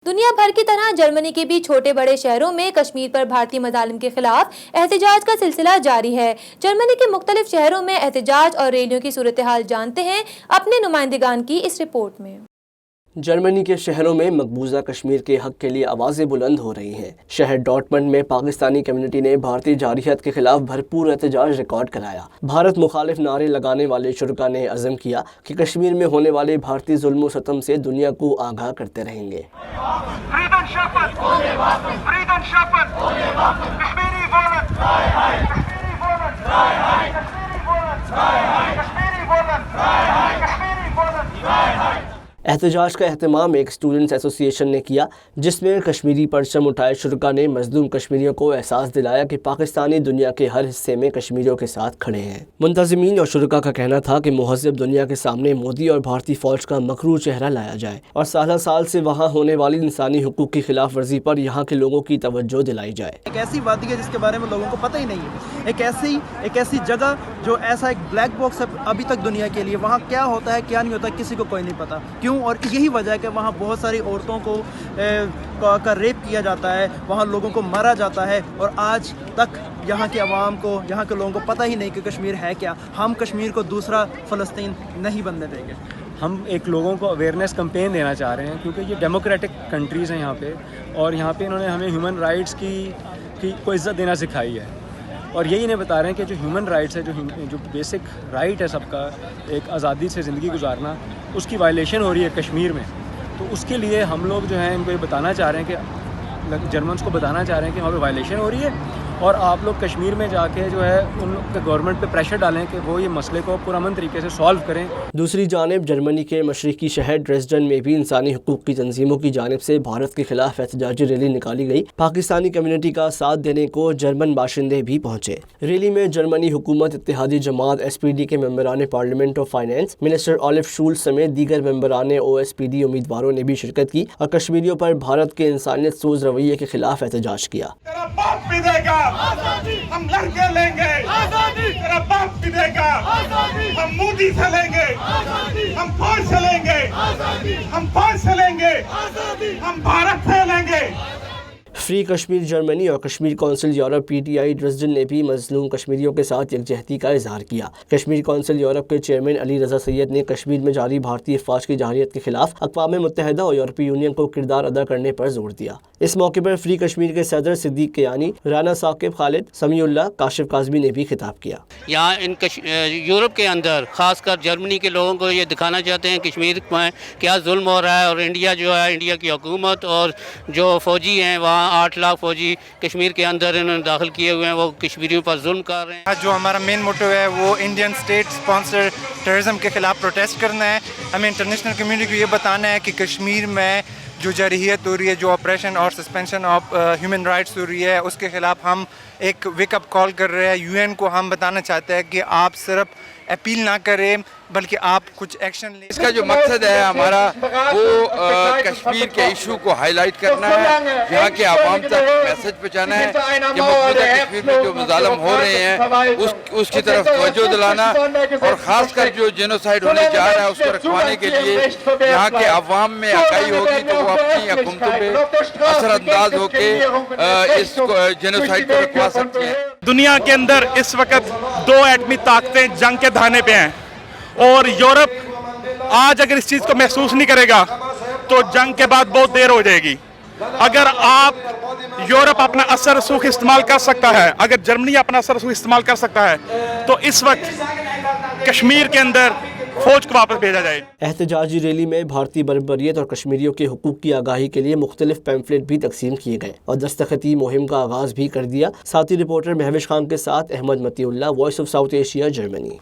دنیا بھر کی طرح جرمنی کے بھی چھوٹے بڑے شہروں میں کشمیر پر بھارتی مظالم کے خلاف احتجاج کا سلسلہ جاری ہے۔ جرمنی کے مختلف شہروں میں احتجاج اور ریلیوں کی صورتحال جانتے ہیں اپنے نمائندگان کی اس رپورٹ میں۔ جرمنی کے شہروں میں مقبوضہ کشمیر کے حق کے لیے آوازیں بلند ہو رہی ہیں۔ شہر ڈورٹمنڈ میں پاکستانی کمیونٹی نے بھارتی جارحیت کے خلاف بھرپور احتجاج ریکارڈ کرایا۔ بھارت مخالف نعرے لگانے والے شرکاء نے عزم کیا کہ کشمیر میں ہونے والے بھارتی ظلم و ستم سے دنیا کو آگاہ کرتے رہیں گے۔ احتجاج کا اہتمام ایک اسٹوڈنٹس ایسوسی ایشن نے کیا، جس میں کشمیری پرچم اٹھائے شرکاء نے مظلوم کشمیریوں کو احساس دلایا کہ پاکستانی دنیا کے ہر حصے میں کشمیریوں کے ساتھ کھڑے ہیں۔ منتظمین اور شرکاء کا کہنا تھا کہ مہذب دنیا کے سامنے مودی اور بھارتی فوج کا مکروہ چہرہ لایا جائے اور سالہ سال سے وہاں ہونے والی انسانی حقوق کی خلاف ورزی پر یہاں کے لوگوں کی توجہ دلائی جائے۔ ایک ایسی وادی ہے جس کے بارے میں لوگوں کو پتہ ہی نہیں ہے، ایک ایسی جگہ جو ایسا ایک بلیک باکس ہے ابھی تک دنیا کے لیے، وہاں کیا ہوتا ہے کیا نہیں ہوتا کسی کو کوئی نہیں پتا۔ کیوں؟ اور یہی وجہ ہے کہ وہاں بہت ساری عورتوں کو کا ریپ کیا جاتا ہے، وہاں لوگوں کو مارا جاتا ہے، اور آج تک یہاں کے عوام کو، یہاں کے لوگوں کو پتہ ہی نہیں کہ کشمیر ہے کیا۔ ہم کشمیر کو دوسرا فلسطین نہیں بننے دیں گے۔ ہم ایک لوگوں کو اویئرنیس کمپین دینا چاہ رہے ہیں، کیونکہ یہ ڈیموکریٹک کنٹریز ہیں یہاں پہ، اور یہاں پہ انہوں نے ہمیں ہیومن رائٹس کی کو عزت دینا سکھائی ہے، اور یہی انہیں بتا رہے ہیں کہ جو ہیومن رائٹس ہے، جو بیسک رائٹ ہے سب کا، ایک آزادی سے زندگی گزارنا، اس کی وائلیشن ہو رہی ہے کشمیر میں۔ تو اس کے لیے ہم لوگ جو ہیں ان کو یہ بتانا چاہ رہے ہیں کہ جرمنس کو بتانا چاہ رہے ہیں کہ وہاں پہ وائلیشن ہو رہی ہے، اور آپ لوگ کشمیر میں جا کے جو ہے ان لوگ کے گورنمنٹ پہ پریشر ڈالیں کہ وہ یہ مسئلے کو پرامن طریقے سے سالو کریں۔ دوسری جانب جرمنی کے مشرقی شہر ڈریسڈن میں بھی انسانی حقوق کی تنظیموں کی جانب سے بھارت کے خلاف احتجاجی ریلی نکالی گئی۔ پاکستانی کمیونٹی کا ساتھ دینے کو جرمن باشندے بھی پہنچے۔ ریلی میں جرمنی حکومت، اتحادی جماعت SPD کے ممبران پارلیمنٹ اور فائنانس منسٹر آلف شولز سمیت دیگر ممبران OSPD امیدواروں نے بھی شرکت کی اور کشمیریوں پر بھارت کے انسانیت سوز رویے کے خلاف احتجاج کیا۔ ہم لڑ کے لیں گے، تیرا باپ بھی دے گا، ہم مودی سے لیں گے، ہم فوج سے لیں گے، ہم فوج سے لیں گے، ہم بھارت سے لیں گے۔ فری کشمیر جرمنی اور Kashmir council Europe PTI Dresden نے بھی مظلوم کشمیریوں کے ساتھ یکجہتی کا اظہار کیا۔ کشمیر کونسل یورپ کے چیئرمین علی رضا سید نے کشمیر میں جاری بھارتی افواج کی جارحیت کے خلاف اقوام متحدہ اور یورپی یونین کو کردار ادا کرنے پر زور دیا۔ اس موقع پر فری کشمیر کے صدر صدیق کیانی، رانا ثاقب خالد، سمیع اللہ، کاشف کاظمی نے بھی خطاب کیا۔ یہاں یورپ کے اندر خاص کر جرمنی کے لوگوں کو یہ دکھانا چاہتے ہیں کشمیر میں کیا ظلم ہو رہا ہے، اور انڈیا جو ہے، انڈیا کی حکومت اور جو فوجی ہیں، وہاں 8 لاکھ فوجی کشمیر کے اندر انہوں نے داخل کیے ہوئے ہیں، وہ کشمیریوں پر ظلم کر رہے ہیں۔ جو ہمارا مین موٹو ہے وہ انڈین اسٹیٹ اسپانسر ٹیررزم کے خلاف پروٹیسٹ کرنا ہے۔ ہمیں انٹرنیشنل کمیونٹی کو یہ بتانا ہے کہ کشمیر میں جو جارحیت ہو رہی ہے، جو آپریشن اور سسپینشن آف ہیومن رائٹس ہو رہی ہے، اس کے خلاف ہم ایک ویک اپ کال کر رہے ہیں۔ UN کو ہم بتانا چاہتے ہیں کہ آپ صرف اپیل نہ کریں بلکہ آپ کچھ ایکشن لیں۔ اس کا جو مقصد ہے ہمارا وہ کشمیر کے ایشو کو ہائی لائٹ کرنا ہے، یہاں کے عوام تک میسج پہنچانا ہے کہ مقبوضہ کشمیر میں جو مظالم ہو رہے ہیں اس کی طرف توجہ دلانا، اور خاص کر جو جینوسائیڈ ہونے جا رہا ہے اس کو رکھوانے کے لیے یہاں کے عوام میں آگاہی ہوگی تو وہ اپنی حکومتوں پہ اثر انداز ہو کے اس جینوسائیڈ کو رکھوا سکتی ہیں۔ دنیا کے اندر اس وقت 2 ایٹمی طاقتیں جنگ کے دہانے پہ ہیں، اور یورپ آج اگر اس چیز کو محسوس نہیں کرے گا تو جنگ کے بعد بہت دیر ہو جائے گی۔ اگر یورپ اپنا اثر رسوخ استعمال کر سکتا ہے، اگر جرمنی اپنا اثر رسوخ استعمال کر سکتا ہے، تو اس وقت کشمیر کے اندر فوج کو واپس بھیجا جائے۔ احتجاجی ریلی میں بھارتی بربریت اور کشمیریوں کے حقوق کی آگاہی کے لیے مختلف پیمفلٹ بھی تقسیم کیے گئے اور دستخطی مہم کا آغاز بھی کر دیا۔ ساتھی رپورٹر مہوش خان کے ساتھ Ahmad Matiullah, voice of South Asia, Germany.